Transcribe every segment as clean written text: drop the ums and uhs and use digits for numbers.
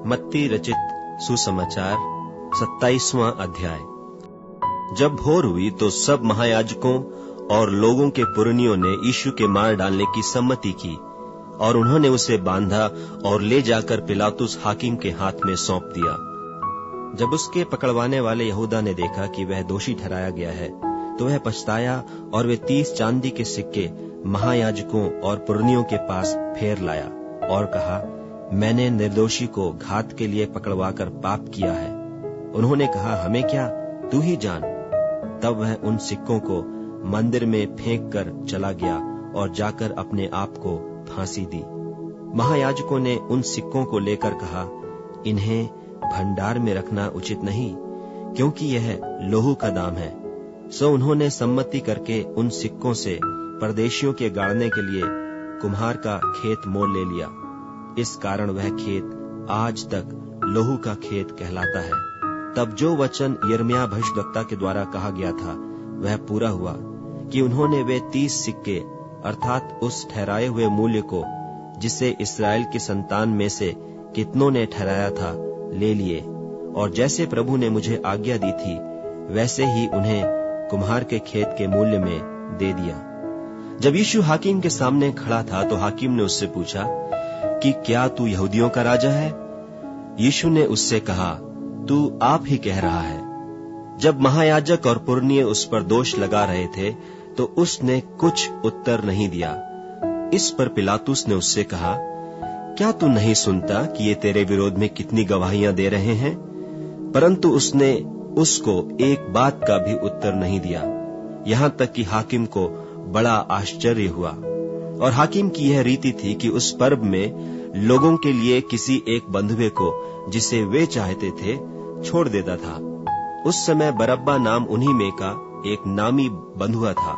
मत्ती रचित सुसमाचार 27वां अध्याय। जब भोर हुई तो सब महायाजकों और लोगों के पुरनियों ने यीशु के मार डालने की सम्मति की और उन्होंने उसे बांधा और ले जाकर पिलातुस हाकिम के हाथ में सौंप दिया। जब उसके पकड़वाने वाले यहूदा ने देखा कि वह दोषी ठहराया गया है तो वह पछताया और वे 30 चांदी के सिक्के महायाजकों और पुरनियों के पास फेर लाया और कहा, मैंने निर्दोषी को घात के लिए पकड़वाकर पाप किया है। उन्होंने कहा, हमें क्या, तू ही जान। तब वह उन सिक्कों को मंदिर में फेंक कर चला गया और जाकर अपने आप को फांसी दी। महायाजकों ने उन सिक्कों को लेकर कहा, इन्हें भंडार में रखना उचित नहीं, क्योंकि यह लोहू का दाम है। सो उन्होंने सम्मति करके उन सिक्कों से परदेशियों के गाड़ने के लिए कुम्हार का खेत मोल ले लिया। इस कारण वह खेत आज तक लोहू का खेत कहलाता है। तब जो वचन यिर्मयाह भविष्यद्वक्ता के द्वारा कहा गया था वह पूरा हुआ कि उन्होंने वे 30 सिक्के अर्थात उस ठहराए हुए मूल्य को जिसे इस्राएल की संतान में से कितनों ने ठहराया था ले लिए, और जैसे प्रभु ने मुझे आज्ञा दी थी वैसे ही उन्हें कुम्हार के खेत के मूल्य में दे दिया। जब यीशु हाकिम के सामने खड़ा था तो हाकिम ने उससे पूछा कि क्या तू यहूदियों का राजा है? यीशु ने उससे कहा, तू आप ही कह रहा है। जब महायाजक और पुरनिये उस पर दोष लगा रहे थे तो उसने कुछ उत्तर नहीं दिया। इस पर पिलातुस ने उससे कहा, क्या तू नहीं सुनता कि ये तेरे विरोध में कितनी गवाहियां दे रहे हैं? परंतु उसने उसको एक बात का भी उत्तर नहीं दिया। यहां तक कि हाकिम को बड़ा आश्चर्य हुआ। और हाकिम की यह रीति थी कि उस पर्व में लोगों के लिए किसी एक बंधुए को जिसे वे चाहते थे छोड़ देता था। उस समय बरअब्बा नाम उन्हीं में का एक नामी बंधुआ था।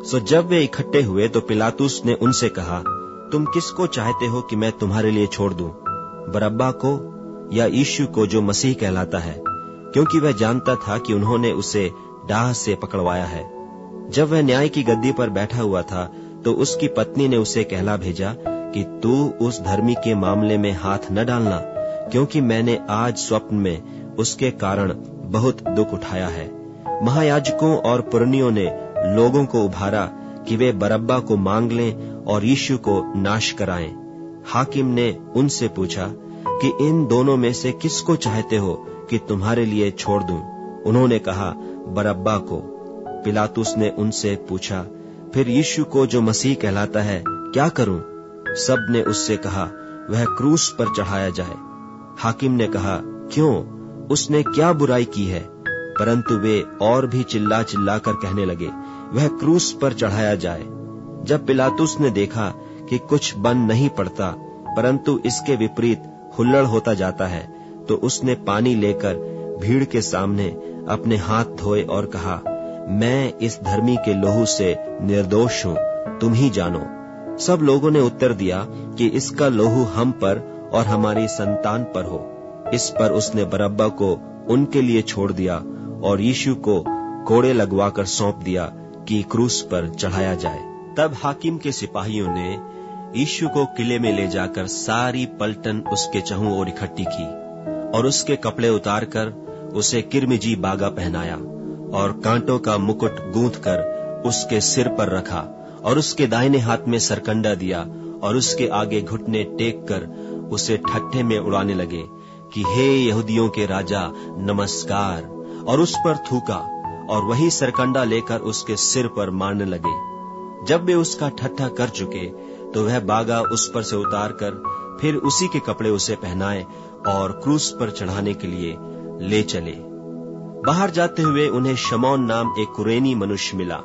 सो जब वे इकट्ठे हुए तो पिलातुस ने उनसे कहा, तुम किसको चाहते हो कि मैं तुम्हारे लिए छोड़ दूं, बरअब्बा को या यीशु को जो मसीह कहलाता है? क्योंकि वह जानता था कि उन्होंने उसे डाह से पकड़वाया है। जब वह न्याय की गद्दी पर बैठा हुआ था तो उसकी पत्नी ने उसे कहला भेजा कि तू उस धर्मी के मामले में हाथ न डालना, क्योंकि मैंने आज स्वप्न में उसके कारण बहुत दुख उठाया है। महायाजकों और पुरनियों ने लोगों को उभारा कि वे बरअब्बा को मांग लें और यीशु को नाश कराएं। हाकिम ने उनसे पूछा कि इन दोनों में से किसको चाहते हो कि तुम्हारे लिए छोड़ दूं? उन्होंने कहा, बरअब्बा को। पिलातुस ने उनसे पूछा, फिर यीशु को जो मसीह कहलाता है क्या करूं? सब ने उससे कहा, वह क्रूस पर चढ़ाया जाए। हाकिम ने कहा, क्यों, उसने क्या बुराई की है? परंतु वे और भी चिल्ला चिल्ला कर कहने लगे, वह क्रूस पर चढ़ाया जाए। जब पिलातुस ने देखा कि कुछ बन नहीं पड़ता परंतु इसके विपरीत हुल्लड़ होता जाता है, तो उसने पानी लेकर भीड़ के सामने अपने हाथ धोए और कहा, मैं इस धर्मी के लोहू से निर्दोष हूं, तुम ही जानो। सब लोगों ने उत्तर दिया कि इसका लोहू हम पर और हमारी संतान पर हो। इस पर उसने बरअब्बा को उनके लिए छोड़ दिया और यीशु को कोड़े लगवाकर सौंप दिया कि क्रूस पर चढ़ाया जाए। तब हाकिम के सिपाहियों ने यीशु को किले में ले जाकर सारी पलटन उसके चहुं ओर इकट्ठी की और उसके कपड़े उतारकर उसे किरमिजी बागा पहनाया और कांटों का मुकुट गूंथ कर उसके सिर पर रखा और उसके दाहिने हाथ में सरकंडा दिया और उसके आगे घुटने टेक कर उसे ठट्ठे में उड़ाने लगे कि हे यहूदियों के राजा नमस्कार, और उस पर थूका और वही सरकंडा लेकर उसके सिर पर मारने लगे। जब वे उसका ठट्ठा कर चुके तो वह बागा उस पर से उतार कर फिर उसी के कपड़े उसे पहनाए और क्रूस पर चढ़ाने के लिए ले चले। बाहर जाते हुए उन्हें शमौन नाम एक कुरेनी मनुष्य मिला।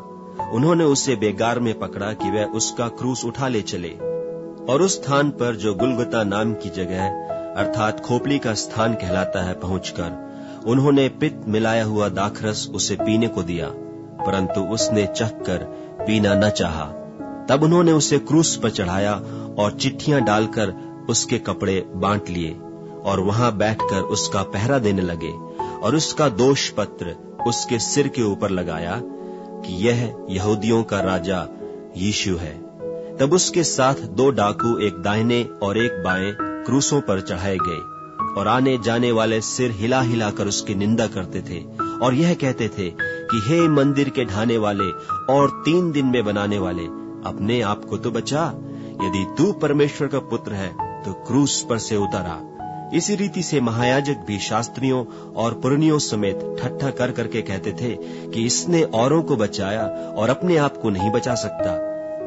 उन्होंने उसे बेगार में पकड़ा कि वह उसका क्रूस उठा ले चले। और उस स्थान पर जो गुलगुता नाम की जगह अर्थात खोपड़ी का स्थान कहलाता है पहुंचकर उन्होंने पित्त मिलाया हुआ दाखरस उसे पीने को दिया, परंतु उसने चखकर पीना न चाहा। तब उन्होंने उसे क्रूस पर चढ़ाया और चिट्ठियां डालकर उसके कपड़े बांट लिए और वहां बैठकर उसका पहरा देने लगे और उसका दोष पत्र उसके सिर के ऊपर लगाया कि यह यहूदियों का राजा यीशु है। तब उसके साथ 2 डाकू एक दाहिने और एक बाएं क्रूसों पर चढ़ाए गए, और आने जाने वाले सिर हिला हिला कर उसकी निंदा करते थे और यह कहते थे कि हे मंदिर के ढाने वाले और 3 दिन में बनाने वाले, अपने आप को तो बचा। यदि तू परमेश्वर का पुत्र है तो क्रूस पर से उतर आ। इसी रीति से महायाजक भी शास्त्रियों और पुरनियों समेत ठट्ठा कर करके कहते थे कि इसने औरों को बचाया और अपने आप को नहीं बचा सकता।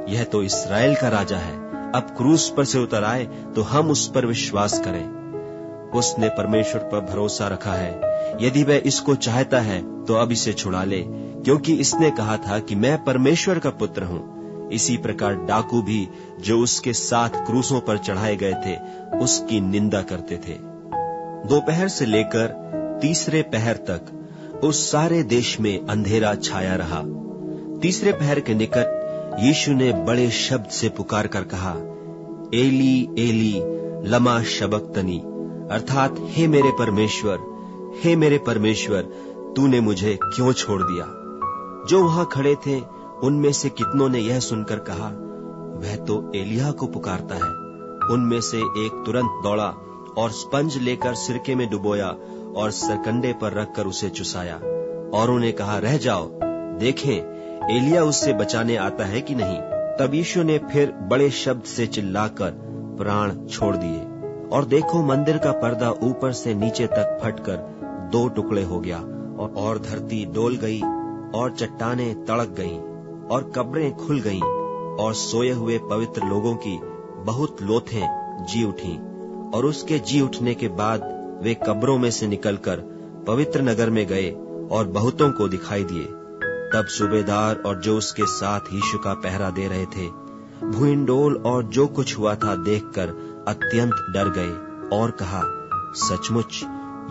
यह तो इस्राएल का राजा है, अब क्रूस पर से उतर आए तो हम उस पर विश्वास करें। उसने परमेश्वर पर भरोसा रखा है। यदि वह इसको चाहता है तो अब इसे छुड़ा ले, क्योंकि इसने कहा था कि मैं परमेश्वर का पुत्र हूं। इसी प्रकार डाकू भी जो उसके साथ क्रूसों पर चढ़ाए गए थे उसकी निंदा करते थे। दोपहर से लेकर तीसरे पहर तक उस सारे देश में अंधेरा छाया रहा। तीसरे पहर के निकट यीशु ने बड़े शब्द से पुकार कर कहा, एली एली लमा शबक्तनी, अर्थात हे मेरे परमेश्वर, तूने मुझे क्यों छोड़ दिया। जो वहां खड़े थे उनमें से कितनों ने यह सुनकर कहा, वह तो एलिया को पुकारता है। उनमें से एक तुरंत दौड़ा और स्पंज लेकर सिरके में डुबोया और सरकंडे पर रखकर उसे चुसाया। औरों ने कहा, रह जाओ, देखें एलिया उससे बचाने आता है कि नहीं। तब यीशु ने फिर बड़े शब्द से चिल्लाकर प्राण छोड़ दिए, और देखो मंदिर का पर्दा ऊपर से नीचे तक फटकर 2 टुकड़े हो गया, और धरती डोल गई, और चट्टानें तड़क गईं, और कब्रें खुल गईं, और सोए हुए पवित्र लोगों की बहुत लोथें जी उठीं। और उसके जी उठने के बाद वे कब्रों में से निकलकर पवित्र नगर में गए और बहुतों को दिखाई दिए। तब सूबेदार और जो उसके साथ यीशु का पहरा दे रहे थे भूइंडोल और जो कुछ हुआ था देखकर अत्यंत डर गए और कहा, सचमुच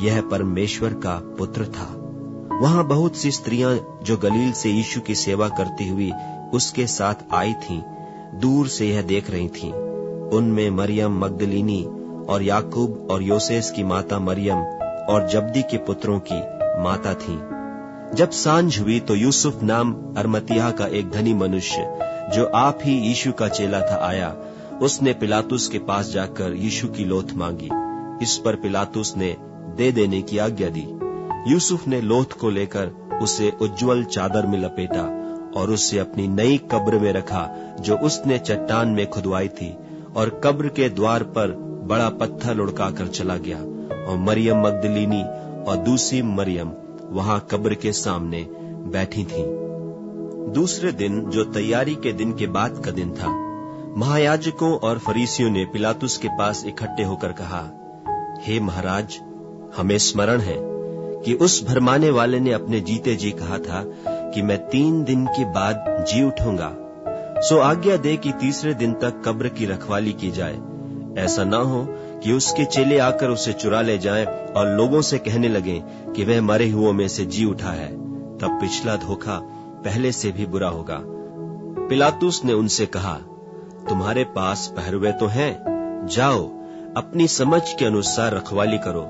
यह परमेश्वर का पुत्र था। वहां बहुत सी स्त्रियां जो गलील से यीशु की सेवा करती हुई उसके साथ आई थीं, दूर से यह देख रही थीं। उनमें मरियम मगदलीनी और याकूब और योसेस की माता मरियम और जब्दी के पुत्रों की माता थी। जब सांझ हुई तो यूसुफ नाम अरमतिया का एक धनी मनुष्य जो आप ही यीशु का चेला था आया। उसने पिलातुस के पास जाकर यीशु की लोथ मांगी। इस पर पिलातुस ने दे देने की आज्ञा दी। यूसुफ ने लोथ को लेकर उसे उज्जवल चादर में लपेटा और उसे अपनी नई कब्र में रखा जो उसने चट्टान में खुदवाई थी, और कब्र के द्वार पर बड़ा पत्थर लुढ़काकर चला गया। और मरियम मगदलीनी और दूसरी मरियम वहां कब्र के सामने बैठी थीं। दूसरे दिन जो तैयारी के दिन के बाद का दिन था, महायाजकों और फरीसियों ने पिलातुस के पास इकट्ठे होकर कहा, हे महाराज, हमें स्मरण है कि उस भरमाने वाले ने अपने जीते जी कहा था कि मैं 3 दिन के बाद जी उठूंगा। सो आज्ञा दे कि तीसरे दिन तक कब्र की रखवाली की जाए, ऐसा ना हो कि उसके चेले आकर उसे चुरा ले जाएं और लोगों से कहने लगे कि वह मरे हुओं में से जी उठा है। तब पिछला धोखा पहले से भी बुरा होगा। पिलातुस ने उनसे कहा, तुम्हारे पास पहरुए तो हैं, जाओ अपनी समझ के अनुसार रखवाली करो।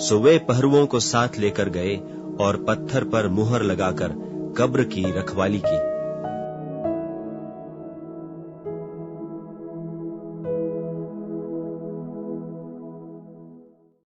सो वे पहरुओं को साथ लेकर गए और पत्थर पर मुहर लगाकर कब्र की रखवाली की।